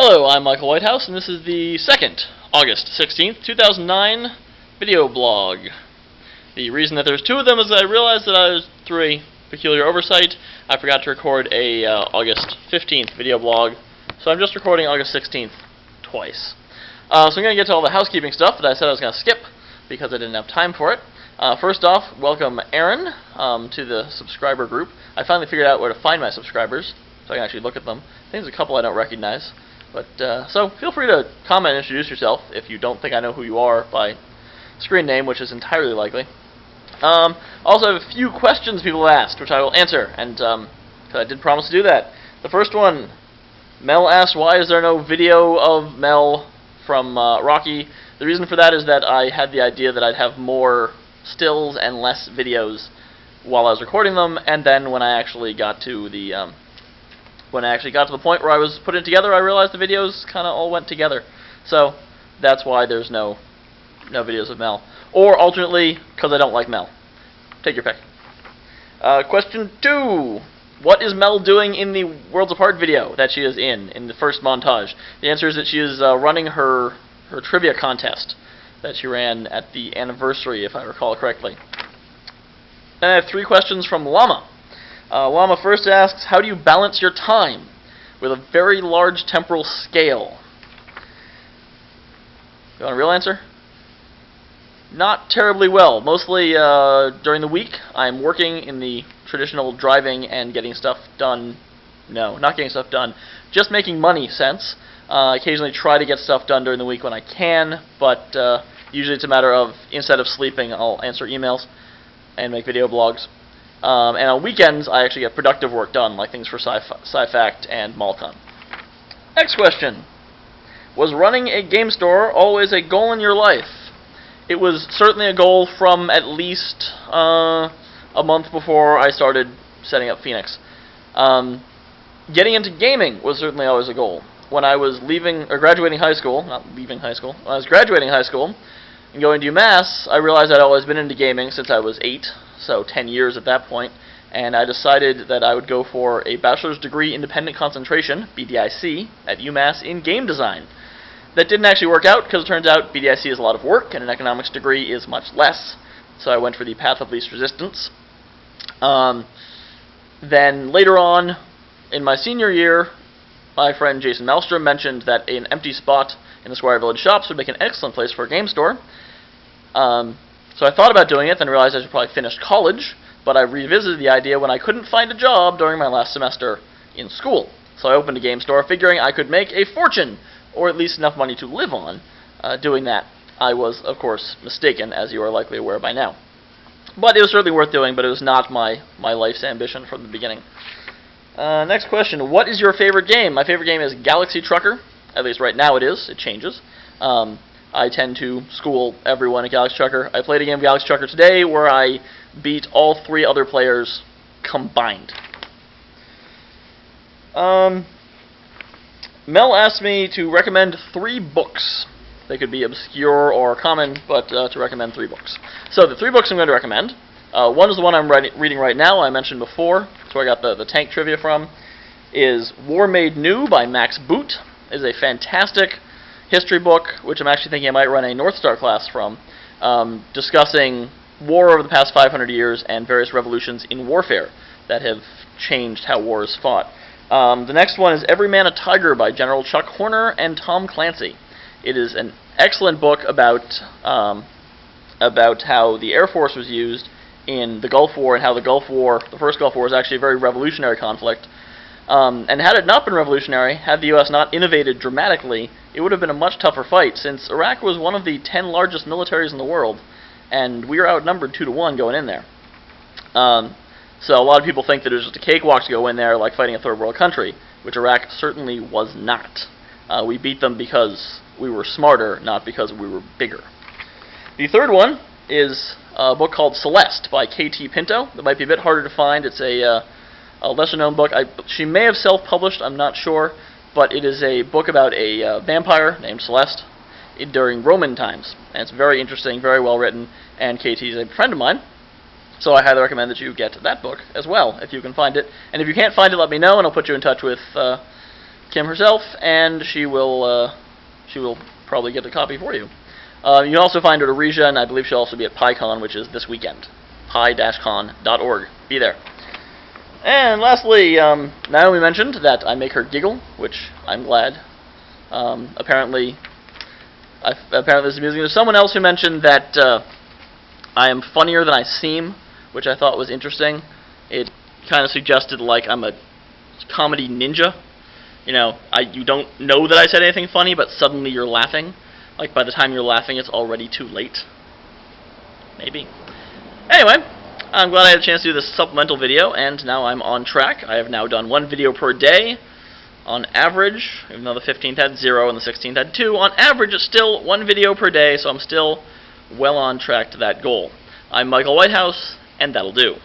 Hello, I'm Michael Whitehouse, and this is the second August 16th, 2009 video blog. The reason that there's two of them is that I realized that through a peculiar oversight, I forgot to record a August 15th video blog, so I'm just recording August 16th twice. So I'm going to get to all the housekeeping stuff that I said I was going to skip because I didn't have time for it. First off, welcome Aaron to the subscriber group. I finally figured out where to find my subscribers, so I can actually look at them. I think there's a couple I don't recognize. But so feel free to comment and introduce yourself if you don't think I know who you are by screen name, which is entirely likely. Also, I have a few questions people have asked, which I will answer, and because I did promise to do that. The first one, Mel asked, why is there no video of Mel from Rocky? The reason for that is that I had the idea that I'd have more stills and less videos while I was recording them, and then when I actually got to the point where I was putting it together, I realized the videos kind of all went together. So that's why there's no videos of Mel. Or alternately, because I don't like Mel. Take your pick. Question 2. What is Mel doing in the Worlds Apart video that she is in the first montage? The answer is that she is running her trivia contest that she ran at the anniversary, if I recall correctly. Then I have 3 questions from Lama. Lama first asks, how do you balance your time with a very large temporal scale? You want a real answer? Not terribly well. Mostly during the week, I'm working in the traditional driving and getting stuff done. No, not getting stuff done. Just making money sense. Occasionally try to get stuff done during the week when I can, but usually it's a matter of, instead of sleeping, I'll answer emails and make video blogs. And on weekends, I actually get productive work done, like things for Sci-Fact and Malcon. Next question. Was running a game store always a goal in your life? It was certainly a goal from at least a month before I started setting up Phoenix. Getting into gaming was certainly always a goal. When I was graduating high school, when I was graduating high school and going to UMass, I realized I'd always been into gaming since I was 8. So 10 years at that point, and I decided that I would go for a bachelor's degree independent concentration, BDIC, at UMass in game design. That didn't actually work out because it turns out BDIC is a lot of work and an economics degree is much less, so I went for the path of least resistance. Then later on, in my senior year, my friend Jason Malmstrom mentioned that an empty spot in the Squire Village shops would make an excellent place for a game store. So I thought about doing it, then realized I should probably finish college, but I revisited the idea when I couldn't find a job during my last semester in school. So I opened a game store, figuring I could make a fortune, or at least enough money to live on, doing that. I was, of course, mistaken, as you are likely aware by now. But it was certainly worth doing, but it was not my life's ambition from the beginning. Next question, what is your favorite game? My favorite game is Galaxy Trucker, at least right now it is, it changes. I tend to school everyone at Galaxy Trucker. I played a game of Galaxy Trucker today where I beat all 3 other players combined. Mel asked me to recommend 3 books. They could be obscure or common, but to recommend 3 books. So the 3 books I'm going to recommend. One is the one I'm reading right now, I mentioned before. That's where I got the tank trivia from. Is War Made New by Max Boot. It is a fantastic history book, which I'm actually thinking I might run a North Star class from, discussing war over the past 500 years and various revolutions in warfare that have changed how war is fought. The next one is Every Man a Tiger by General Chuck Horner and Tom Clancy. It is an excellent book about how the Air Force was used in the Gulf War and how the first Gulf War, was actually a very revolutionary conflict. And had it not been revolutionary, had the U.S. not innovated dramatically, it would have been a much tougher fight, since Iraq was one of the 10 largest militaries in the world, and we were outnumbered 2-1 going in there. So a lot of people think that it was just a cakewalk to go in there, like fighting a third world country, which Iraq certainly was not. We beat them because we were smarter, not because we were bigger. The third one is a book called Celeste by K.T. Pinto. That might be a bit harder to find. It's a lesser-known book. She may have self-published, I'm not sure, but it is a book about a vampire named Celeste during Roman times. And it's very interesting, very well-written, and KT is a friend of mine, so I highly recommend that you get that book as well, if you can find it. And if you can't find it, let me know, and I'll put you in touch with Kim herself, and she will probably get a copy for you. You can also find her at Aresia, and I believe she'll also be at PyCon, which is this weekend. pi-con.org. Be there. And lastly, Naomi mentioned that I make her giggle, which I'm glad. Apparently this is amusing. There's someone else who mentioned that I am funnier than I seem, which I thought was interesting. It kind of suggested like I'm a comedy ninja. You know, you don't know that I said anything funny, but suddenly you're laughing. Like, by the time you're laughing, it's already too late. Maybe. Anyway, I'm glad I had a chance to do this supplemental video, and now I'm on track. I have now done 1 video per day, on average, even though the 15th had 0 and the 16th had 2. On average, it's still 1 video per day, so I'm still well on track to that goal. I'm Michael Whitehouse, and that'll do.